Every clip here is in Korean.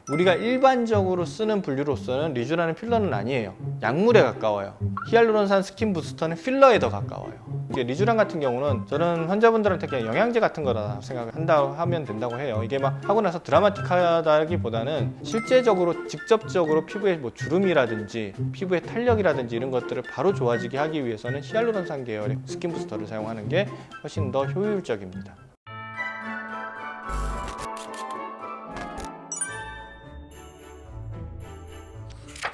우리가 일반적으로 쓰는 분류로서는 리쥬라는 필러는 아니에요. 약물에 가까워요. 히알루론산 스킨 부스터는 필러에 더 가까워요. 이게 리쥬란 같은 경우는 저는 환자분들한테 그냥 영양제 같은 거다 생각한다고 하면 된다고 해요. 이게 막 하고 나서 드라마틱하다기보다는 실제적으로 직접적으로 피부에 뭐 주름이라든지 피부의 탄력이라든지 이런 것들을 바로 좋아지게 하기 위해서는 히알루론산 계열의 스킨 부스터를 사용하는 게 훨씬 더 효율적입니다.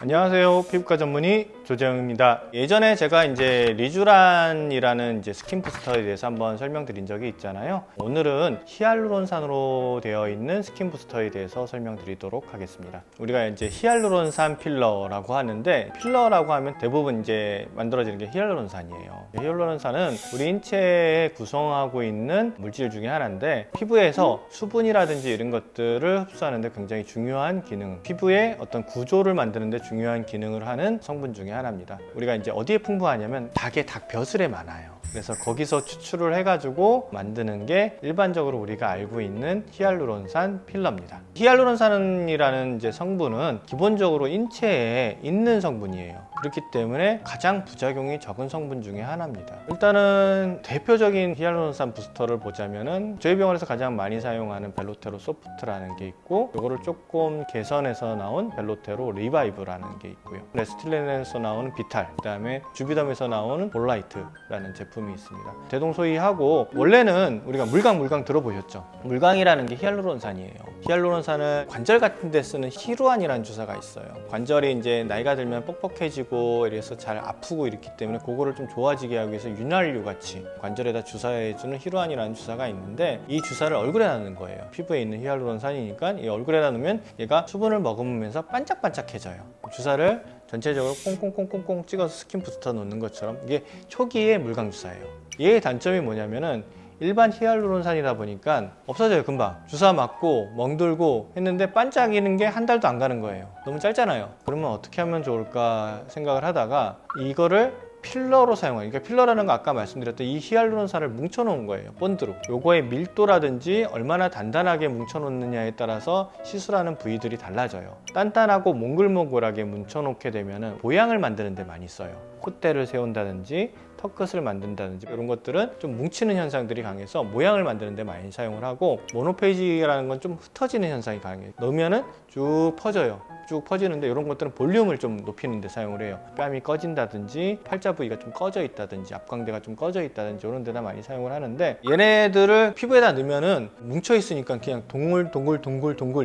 안녕하세요. 피부과 전문의 조재영입니다. 예전에 제가 이제 리쥬란이라는 이제 스킨 부스터에 대해서 한번 설명드린 적이 있잖아요. 오늘은 히알루론산으로 되어 있는 스킨 부스터에 대해서 설명드리도록 하겠습니다. 우리가 이제 히알루론산 필러라고 하는데, 필러라고 하면 대부분 이제 만들어지는 게 히알루론산이에요. 히알루론산은 우리 인체에 구성하고 있는 물질 중에 하나인데, 피부에서 수분이라든지 이런 것들을 흡수하는데 굉장히 중요한 기능, 피부의 어떤 구조를 만드는데 중요한 기능을 하는 성분 중에 하나입니다. 우리가 이제 어디에 풍부하냐면 닭의 닭벼슬에 많아요. 그래서 거기서 추출을 해가지고 만드는 게 일반적으로 우리가 알고 있는 히알루론산 필러입니다. 히알루론산이라는 이제 성분은 기본적으로 인체에 있는 성분이에요. 그렇기 때문에 가장 부작용이 적은 성분 중에 하나입니다. 일단은 대표적인 히알루론산 부스터를 보자면은 저희 병원에서 가장 많이 사용하는 벨로테로 소프트라는 게 있고, 이거를 조금 개선해서 나온 벨로테로 리바이브라는 게 있고요. 레스틸렌에서 나오는 비탈, 그 다음에 주비덤에서 나오는 볼라이트라는 제품이 있습니다. 대동소이하고, 원래는 우리가 물광 들어보셨죠? 물광이라는 게 히알루론산이에요. 히알루론산을 관절 같은 데 쓰는 히루안이라는 주사가 있어요. 관절이 이제 나이가 들면 뻑뻑해지고 이래서 잘 아프고 이렇기 때문에 그거를 좀 좋아지게 하기 위해서 윤활유 같이 관절에다 주사해주는 히루안이라는 주사가 있는데, 이 주사를 얼굴에다 넣는 거예요. 피부에 있는 히알루론산이니까 이 얼굴에다 넣으면 얘가 수분을 머금으면서 반짝반짝해져요. 주사를 전체적으로 꽁꽁꽁꽁꽁 찍어서 스킨 부스터 놓는 것처럼, 이게 초기의 물광 주사예요. 얘의 단점이 뭐냐면은 일반 히알루론산이다 보니까 없어져요. 금방 주사 맞고 멍들고 했는데 반짝이는 게 한 달도 안 가는 거예요. 너무 짧잖아요. 그러면 어떻게 하면 좋을까 생각을 하다가 이거를 필러로 사용하는, 그러니까 필러라는 거 아까 말씀드렸던 이 히알루론산을 뭉쳐놓은 거예요. 본드로. 요거의 밀도라든지 얼마나 단단하게 뭉쳐놓느냐에 따라서 시술하는 부위들이 달라져요. 단단하고 몽글몽글하게 뭉쳐놓게 되면 모양을 만드는 데 많이 써요. 콧대를 세운다든지 턱끝을 만든다든지 이런 것들은 좀 뭉치는 현상들이 강해서 모양을 만드는 데 많이 사용을 하고, 모노페이지라는 건 좀 흩어지는 현상이 강해요. 넣으면은 쭉 퍼져요. 쭉 퍼지는데 이런 것들은 볼륨을 좀 높이는 데 사용을 해요. 뺨이 꺼진다든지 팔자 부위가 좀 꺼져 있다든지 앞광대가 좀 꺼져 있다든지 이런 데다 많이 사용을 하는데, 얘네들을 피부에다 넣으면은 뭉쳐 있으니까 그냥 동글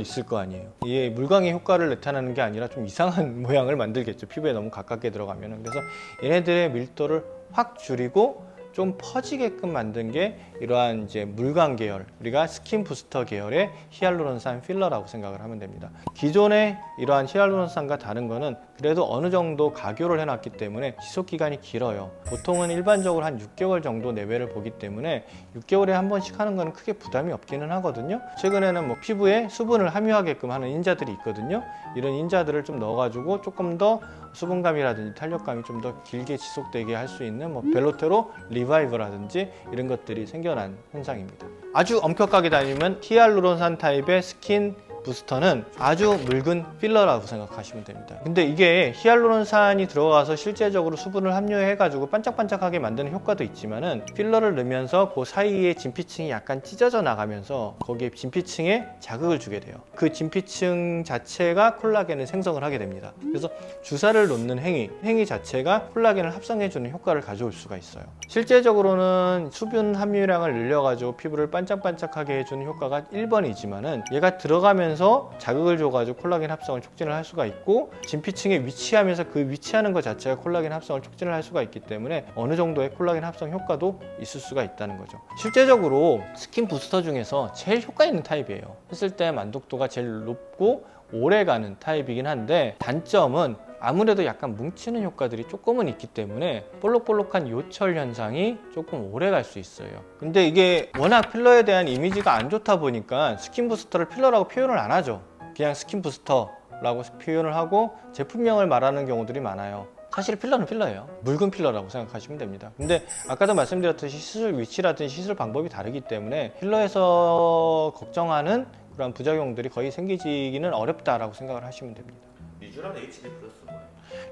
있을 거 아니에요. 이게 물광의 효과를 나타나는 게 아니라 좀 이상한 모양을 만들겠죠. 피부에 너무 가깝게 들어가면은. 그래서 얘네들의 밀도를 확 줄이고 좀 퍼지게끔 만든 게 이러한 이제 물광 계열, 우리가 스킨 부스터 계열의 히알루론산 필러라고 생각을 하면 됩니다. 기존의 이러한 히알루론산과 다른 거는 그래도 어느 정도 가교를 해놨기 때문에 지속 기간이 길어요. 보통은 일반적으로 한 6개월 정도 내외를 보기 때문에 6개월에 한 번씩 하는 거는 크게 부담이 없기는 하거든요. 최근에는 뭐 피부에 수분을 함유하게끔 하는 인자들이 있거든요. 이런 인자들을 좀 넣어가지고 조금 더 수분감이라든지 탄력감이 좀 더 길게 지속되게 할 수 있는 뭐 벨로테로 리바이브라든지 이런 것들이 생겨난 현상입니다. 아주 엄격하게 다니면 히알루론산 타입의 스킨 부스터는 아주 묽은 필러라고 생각하시면 됩니다. 근데 이게 히알루론산이 들어가서 실제적으로 수분을 함유해가지고 반짝반짝하게 만드는 효과도 있지만은, 필러를 넣으면서 그 사이에 진피층이 약간 찢어져 나가면서 거기에 진피층에 자극을 주게 돼요. 그 진피층 자체가 콜라겐을 생성을 하게 됩니다. 그래서 주사를 놓는 행위 자체가 콜라겐을 합성해주는 효과를 가져올 수가 있어요. 실제적으로는 수분 함유량을 늘려가지고 피부를 반짝반짝하게 해주는 효과가 1번이지만은, 얘가 들어가면서 자극을 줘가지고 콜라겐 합성을 촉진을 할 수가 있고, 진피층에 위치하면서 그 위치하는 것 자체가 콜라겐 합성을 촉진을 할 수가 있기 때문에 어느 정도의 콜라겐 합성 효과도 있을 수가 있다는 거죠. 실제적으로 스킨 부스터 중에서 제일 효과 있는 타입이에요. 했을 때 만족도가 제일 높고 오래가는 타입이긴 한데, 단점은 아무래도 약간 뭉치는 효과들이 조금은 있기 때문에 볼록볼록한 요철 현상이 조금 오래 갈 수 있어요. 근데 이게 워낙 필러에 대한 이미지가 안 좋다 보니까 스킨 부스터를 필러라고 표현을 안 하죠. 그냥 스킨 부스터라고 표현을 하고 제품명을 말하는 경우들이 많아요. 사실 필러는 필러예요. 묽은 필러라고 생각하시면 됩니다. 근데 아까도 말씀드렸듯이 시술 위치라든지 시술 방법이 다르기 때문에 필러에서 걱정하는 그런 부작용들이 거의 생기지는 어렵다라고 생각을 하시면 됩니다. 리쥬란 HB 플러스 뭐예요?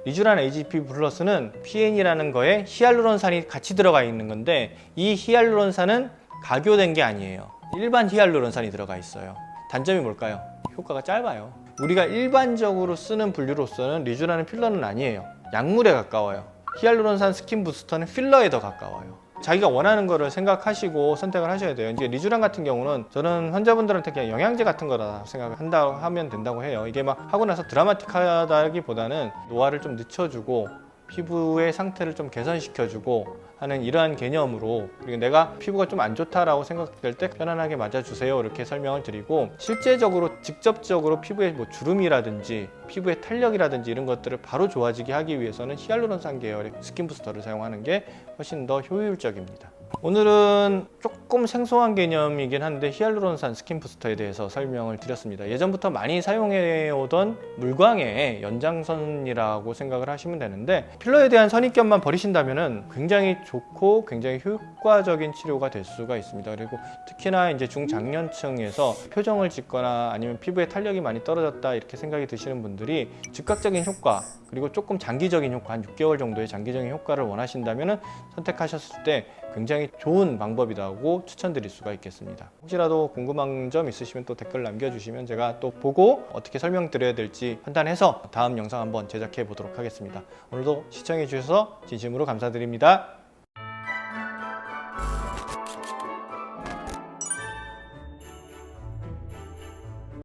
리쥬란 HB 플러스는 PN이라는 거에 히알루론산이 같이 들어가 있는 건데, 이 히알루론산은 가교된 게 아니에요. 일반 히알루론산이 들어가 있어요. 단점이 뭘까요? 효과가 짧아요. 우리가 일반적으로 쓰는 분류로서는 리쥬란은 필러는 아니에요. 약물에 가까워요. 히알루론산 스킨 부스터는 필러에 더 가까워요. 자기가 원하는 거를 생각하시고 선택을 하셔야 돼요. 이제 리쥬란 같은 경우는 저는 환자분들한테 그냥 영양제 같은 거라 생각을 한다고 하면 된다고 해요. 이게 막 하고 나서 드라마틱하다기보다는 노화를 좀 늦춰주고 피부의 상태를 좀 개선시켜주고 하는 이러한 개념으로, 그리고 내가 피부가 좀 안 좋다라고 생각될 때 편안하게 맞아주세요 이렇게 설명을 드리고, 실제적으로 직접적으로 피부에 뭐 주름이라든지 피부의 탄력이라든지 이런 것들을 바로 좋아지게 하기 위해서는 히알루론산 계열의 스킨 부스터를 사용하는 게 훨씬 더 효율적입니다. 오늘은 조금 생소한 개념이긴 한데 히알루론산 스킨 부스터에 대해서 설명을 드렸습니다. 예전부터 많이 사용해 오던 물광의 연장선이라고 생각을 하시면 되는데, 필러에 대한 선입견만 버리신다면 굉장히 좋고 굉장히 효과적인 치료가 될 수가 있습니다. 그리고 특히나 이제 중장년층에서 표정을 짓거나 아니면 피부에 탄력이 많이 떨어졌다 이렇게 생각이 드시는 분들이 즉각적인 효과, 그리고 조금 장기적인 효과, 한 6개월 정도의 장기적인 효과를 원하신다면 선택하셨을 때 굉장히 좋은 방법이라고 추천드릴 수가 있겠습니다. 혹시라도 궁금한 점 있으시면 또 댓글 남겨주시면 제가 또 보고 어떻게 설명드려야 될지 판단해서 다음 영상 한번 제작해 보도록 하겠습니다. 오늘도 시청해 주셔서 진심으로 감사드립니다.